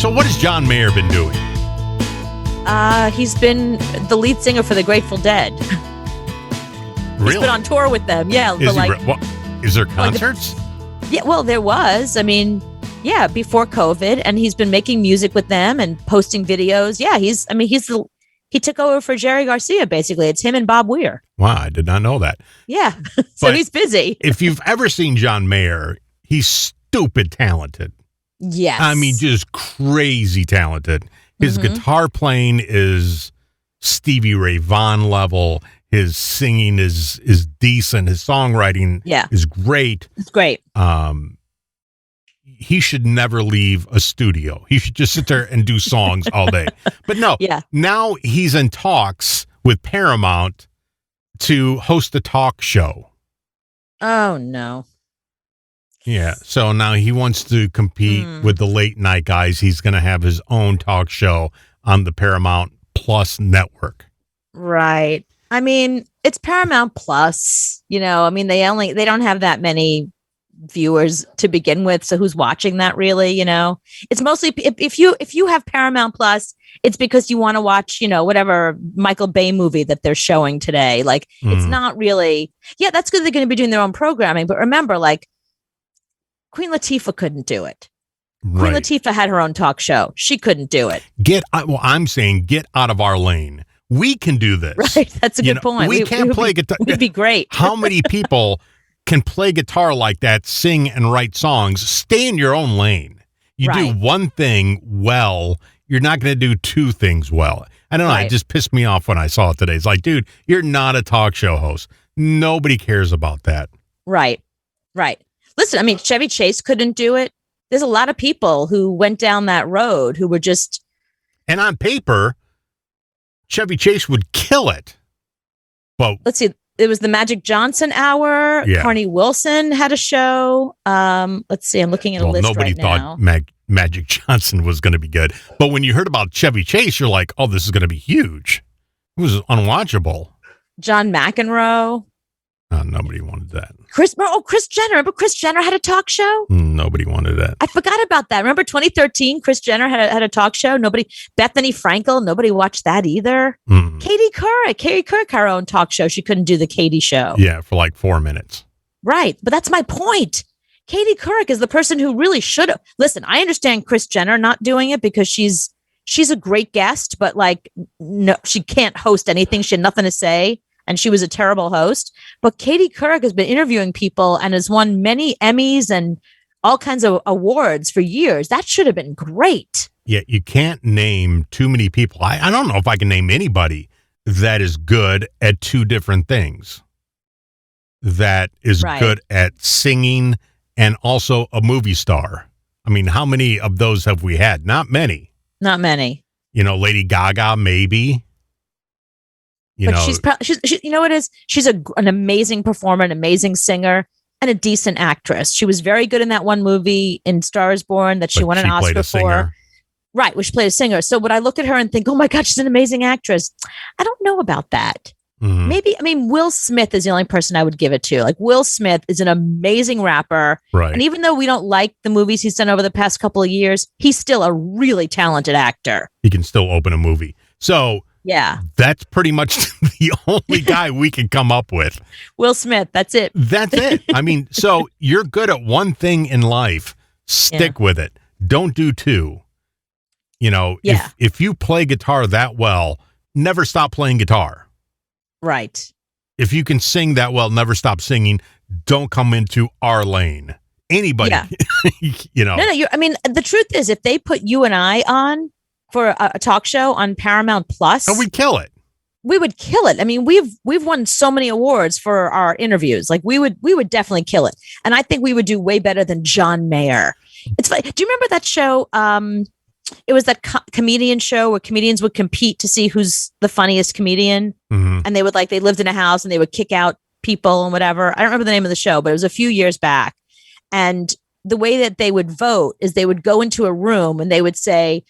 So what has John Mayer been doing? He's been the lead singer for the Grateful Dead. Really? He's been on tour with them. Yeah. Is there concerts? Yeah, well, there was. I mean, yeah, before COVID, and he's been making music with them and posting videos. Yeah, he took over for Jerry Garcia, basically. It's him and Bob Weir. Wow, I did not know that. Yeah, so But he's busy. If you've ever seen John Mayer, he's stupid talented. Yes. I mean, just crazy talented. His guitar playing is Stevie Ray Vaughan level. His singing is decent. His songwriting is great. It's great. He should never leave a studio. He should just sit there and do songs all day. But no, now he's in talks with Paramount to host a talk show. Oh, no. Yeah, so now he wants to compete with the late night guys. He's going to have his own talk show on the Paramount Plus network. Right. I mean, it's Paramount Plus, I mean, they don't have that many viewers to begin with. So who's watching that really, It's mostly if you have Paramount Plus, it's because you want to watch, whatever Michael Bay movie that they're showing today. Like it's not really, that's good. They're going to be doing their own programming. But remember, like Queen Latifah couldn't do it. Queen Latifah had her own talk show. She couldn't do it. I'm saying get out of our lane. We can do this. Right. That's a good point. We can't play guitar. We'd be great. How many people can play guitar like that, sing and write songs? Stay in your own lane. You do one thing well, you're not going to do two things well. I don't know. It just pissed me off when I saw it today. It's like, dude, you're not a talk show host. Nobody cares about that. Right. Listen, I mean, Chevy Chase couldn't do it. There's a lot of people who went down that road who were just... And on paper, Chevy Chase would kill it. Well, let's see. It was the Magic Johnson Hour. Yeah. Carney Wilson had a show. Let's see. I'm looking at a list nobody right now. thought Magic Johnson was going to be good. But when you heard about Chevy Chase, you're like, oh, this is going to be huge. It was unwatchable. John McEnroe. Nobody wanted that. Kris Jenner. Remember Kris Jenner had a talk show? Nobody wanted that. I forgot about that. Remember 2013? Kris Jenner had a talk show. Bethany Frankel. Nobody watched that either. Katie Couric, her own talk show. She couldn't do the Katie show. Yeah, for like 4 minutes. Right. But that's my point. Katie Couric is the person who really should have. Listen, I understand Kris Jenner not doing it because she's a great guest, but like, no, she can't host anything. She had nothing to say. And she was a terrible host. But Katie Couric has been interviewing people and has won many Emmys and all kinds of awards for years. That should have been great. Yeah, you can't name too many people. I don't know if I can name anybody that is good at two different things. That is good at singing and also a movie star. I mean, how many of those have we had? Not many. Not many. Lady Gaga, maybe. She's you know what it is? She's an amazing performer, an amazing singer, and a decent actress. She was very good in that one movie in Star is Born that she won an Oscar for. Right, where she played a singer. So would I look at her and think, oh my God, she's an amazing actress? I don't know about that. Maybe, Will Smith is the only person I would give it to. Like Will Smith is an amazing rapper. Right. And even though we don't like the movies he's done over the past couple of years, he's still a really talented actor. He can still open a movie. So yeah, that's pretty much the only guy we can come up with. Will Smith. That's it. That's it. I mean, so you're good at one thing in life. Stick with it. Don't do two. If you play guitar that well, never stop playing guitar. Right. If you can sing that well, never stop singing. Don't come into our lane. Anybody, No, the truth is, if they put you and I on for a talk show on Paramount Plus, we'd kill it. We would kill it. I mean, we've won so many awards for our interviews. Like we would definitely kill it. And I think we would do way better than John Mayer. It's funny. Do you remember that show? It was that comedian show where comedians would compete to see who's the funniest comedian. And they lived in a house and they would kick out people and whatever. I don't remember the name of the show, but it was a few years back. And the way that they would vote is they would go into a room and they would say,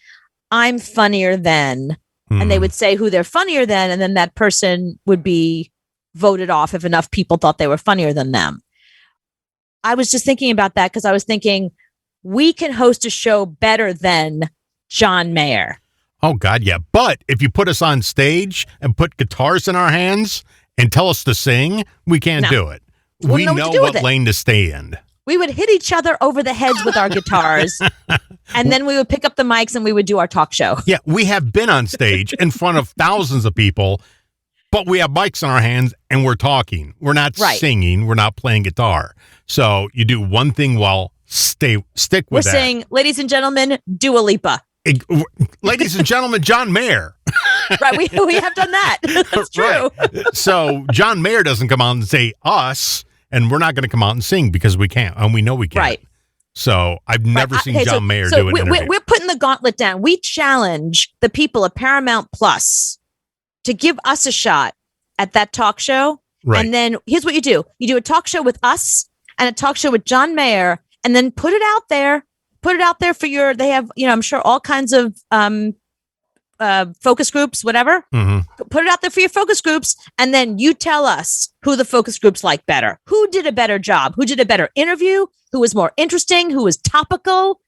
I'm funnier than, and they would say who they're funnier than. And then that person would be voted off if enough people thought they were funnier than them. I was just thinking about that because I was thinking we can host a show better than John Mayer. Oh, God, yeah. But if you put us on stage and put guitars in our hands and tell us to sing, we can't do it. We know what lane to stay in. We would hit each other over the heads with our guitars, and then we would pick up the mics and we would do our talk show. Yeah, we have been on stage in front of thousands of people, but we have mics in our hands and we're talking. We're not singing. We're not playing guitar. So you do one thing well, stick with that. We're saying, ladies and gentlemen, Dua Lipa. Ladies and gentlemen, John Mayer. Right, we have done that. That's true. Right. So John Mayer doesn't come out and say us, and we're not going to come out and sing because we can't, and we know we can't. Right. So I've never seen John Mayer do an interview. We're putting the gauntlet down. We challenge the people at Paramount Plus to give us a shot at that talk show. Right. And then here's what you do. You do a talk show with us and a talk show with John Mayer, and then put it out there. Put it out there for they have, I'm sure all kinds of focus groups, whatever. Mm-hmm. Put it out there for your focus groups. And then you tell us who the focus groups like better. Who did a better job? Who did a better interview? Who was more interesting? Who was topical?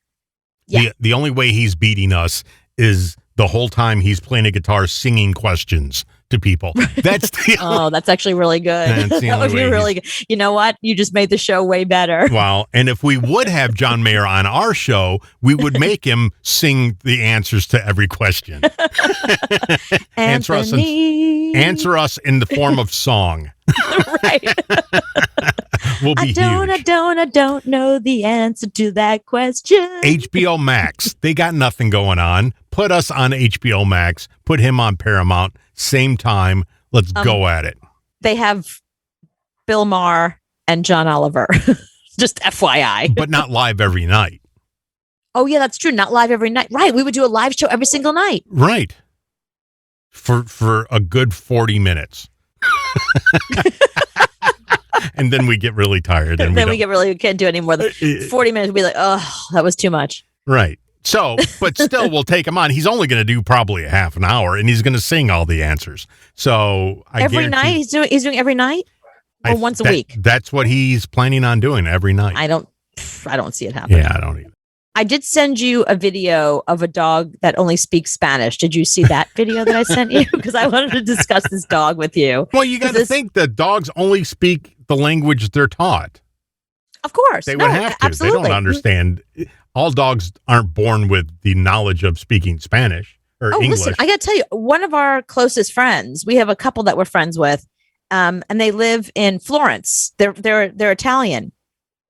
Yeah. The only way he's beating us is the whole time he's playing a guitar singing questions to people. That's that's actually really good. That would be really good. You know what? You just made the show way better. Wow. And if we would have John Mayer on our show, we would make him sing the answers to every question. Answer us in the form of song. Right. We'll be I don't know the answer to that question. HBO Max. They got nothing going on. Put us on HBO Max. Put him on Paramount. Same time. Let's go at it. They have Bill Maher and John Oliver. Just FYI. But not live every night. Oh, yeah, that's true. Not live every night. Right. We would do a live show every single night. Right. For a good 40 minutes. And then we get really tired. And then we can't do any more than 40 minutes. We'll be like, oh, that was too much. Right. So, but still, we'll take him on. He's only going to do probably a half an hour, and he's going to sing all the answers. So every night he's doing every night, or once a week. That's what he's planning on doing every night. I don't see it happening. Yeah, I don't either. I did send you a video of a dog that only speaks Spanish. Did you see that video that I sent you? Because I wanted to discuss this dog with you. Well, you got to think that dogs only speak the language they're taught. Of course. They would have to. Absolutely. They don't understand. All dogs aren't born with the knowledge of speaking Spanish or English. Listen, I got to tell you, one of our closest friends, we have a couple that we're friends with, and they live in Florence. They're Italian.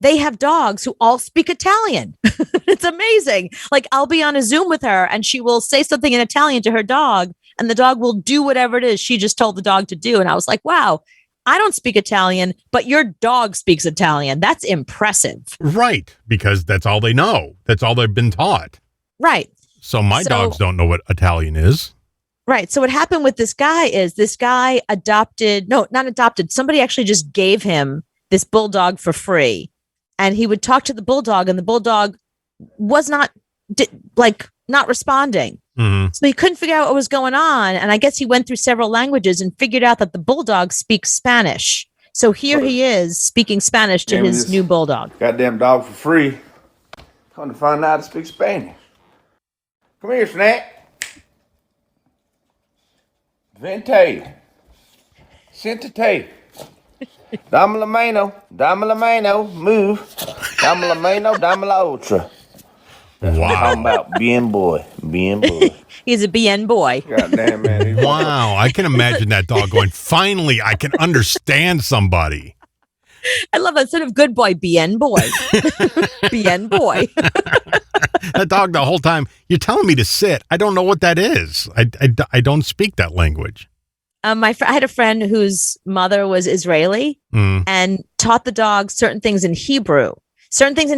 They have dogs who all speak Italian. It's amazing. Like, I'll be on a Zoom with her and she will say something in Italian to her dog and the dog will do whatever it is she just told the dog to do. And I was like, wow, I don't speak Italian, but your dog speaks Italian. That's impressive. Right. Because that's all they know. That's all they've been taught. Right. So my dogs don't know what Italian is. Right. So what happened with this guy is this guy not adopted. Somebody actually just gave him this bulldog for free. And he would talk to the bulldog and the bulldog was not responding. Mm-hmm. So he couldn't figure out what was going on. And I guess he went through several languages and figured out that the bulldog speaks Spanish. So here he is speaking Spanish to his new bulldog. Goddamn dog for free. Come to find out how to speak Spanish. Come here, Snack. Vente. Sentate. Dame la mano, move. Dame la mano, dame la otra. That's what I'm talking about. Bien boy. He's a bien boy. Goddamn, man. Wow. I can imagine that dog going, finally, I can understand somebody. I love that. Instead of good boy, bien boy. Bien boy. That dog the whole time, you're telling me to sit. I don't know what that is. I don't speak that language. I had a friend whose mother was Israeli and taught the dog certain things in Hebrew, certain things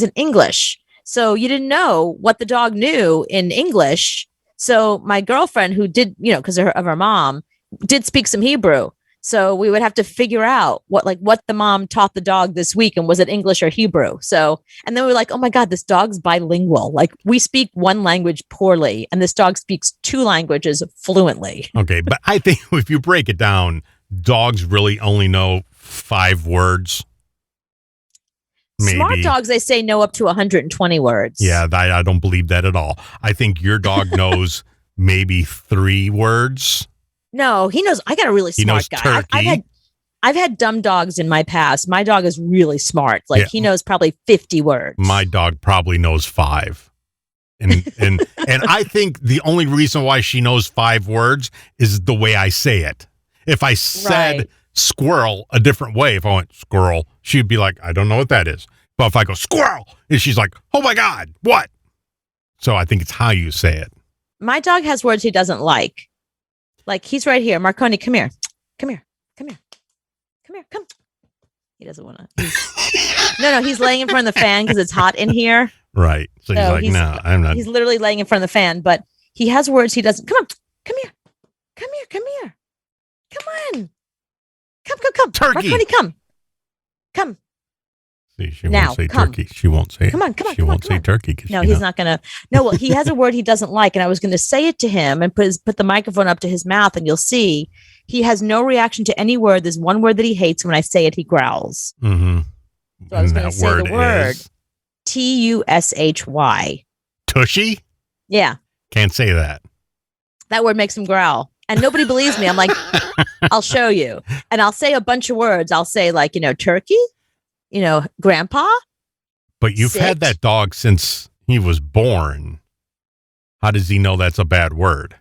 in English. So you didn't know what the dog knew in English. So my girlfriend, who did, because of her mom, did speak some Hebrew. So we would have to figure out what the mom taught the dog this week, and was it English or Hebrew? So, and then we were like, oh my God, this dog's bilingual. Like, we speak one language poorly, and this dog speaks two languages fluently. Okay, but I think if you break it down, dogs really only know 5 words. Maybe. Smart dogs, they say no up to 120 words. Yeah, I don't believe that at all. I think your dog knows maybe 3 words. No, he knows. I got a really smart guy. I've had dumb dogs in my past. My dog is really smart. Like he knows probably 50 words. My dog probably knows 5. And I think the only reason why she knows 5 words is the way I say it. If I said squirrel a different way, if I went squirrel, she'd be like, I don't know what that is. But if I go squirrel, and she's like, oh my God, what? So I think it's how you say it. My dog has words he doesn't like. Like he's right here. Marconi, come here. Come here. Come here. Come here. Come. He doesn't want to. No, he's laying in front of the fan because it's hot in here. Right. So he's like, no, I'm not. He's literally laying in front of the fan, but he has words he doesn't. Come on. Come here. Come here. Come here. Come on. Come. Turkey. Marconi, come. Come. See, she won't say turkey. She won't say it. Come on. She won't say turkey. No, he's not going to. No, well, he has a word he doesn't like, and I was going to say it to him and put the microphone up to his mouth, and you'll see he has no reaction to any word. There's one word that he hates. When I say it, he growls. Mm-hmm. So I was going to say the word Tushy. Tushy? Yeah. Can't say that. That word makes him growl. And nobody believes me. I'm like, I'll show you. And I'll say a bunch of words. I'll say like, turkey, grandpa. But you've had that dog since he was born. How does he know that's a bad word?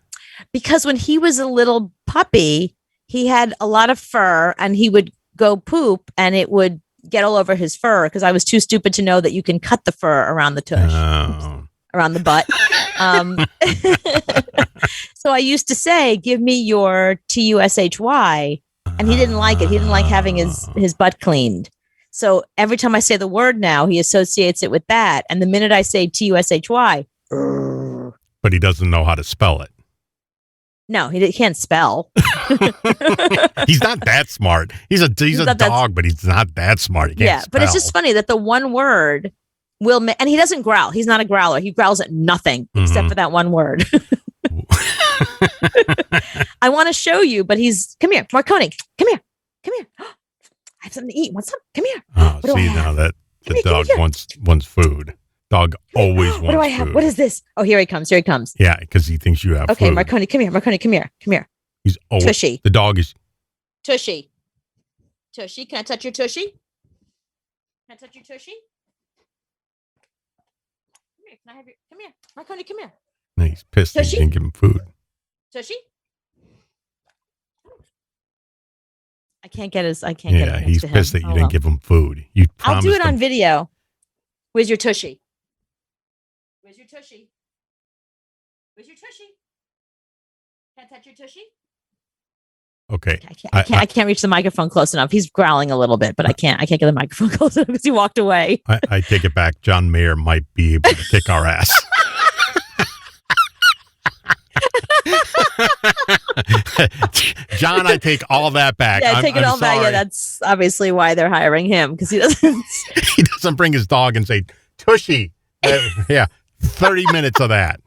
Because when he was a little puppy, he had a lot of fur and he would go poop and it would get all over his fur because I was too stupid to know that you can cut the fur around the tush, around the butt. So I used to say, give me your Tushy. And he didn't like it. He didn't like having his butt cleaned. So every time I say the word now, he associates it with that. And the minute I say Tushy. But he doesn't know how to spell it. No, he can't spell. He's not that smart. He's a dog, but he's not that smart. He can't spell. But it's just funny that the one word and he doesn't growl. He's not a growler. He growls at nothing except for that one word. I want to show you, but come here, Marconi. Come here. I have something to eat. What's up? Come here. Oh, see now that the dog wants food. Dog always wants food. What do I have? What is this? Oh, here he comes. Yeah, because he thinks you have food. Okay, Marconi, come here. He's always Tushy. The dog is Tushy. Can I touch your tushy? Come here, Marconi, come here. No, he's pissed that you didn't give him food. Tushy? I can't get his. Yeah, he's pissed that you didn't give him food. You promised. I'll do it on video. Where's your tushy? Can I touch your tushy? Okay. I can't reach the microphone close enough. He's growling a little bit, but I can't get the microphone close enough because he walked away. I take it back. John Mayer might be able to kick our ass. John, I take all that back. Yeah, take it all back. Yeah, that's obviously why they're hiring him because he doesn't. He doesn't bring his dog and say Tushy. Yeah, 30 minutes of that.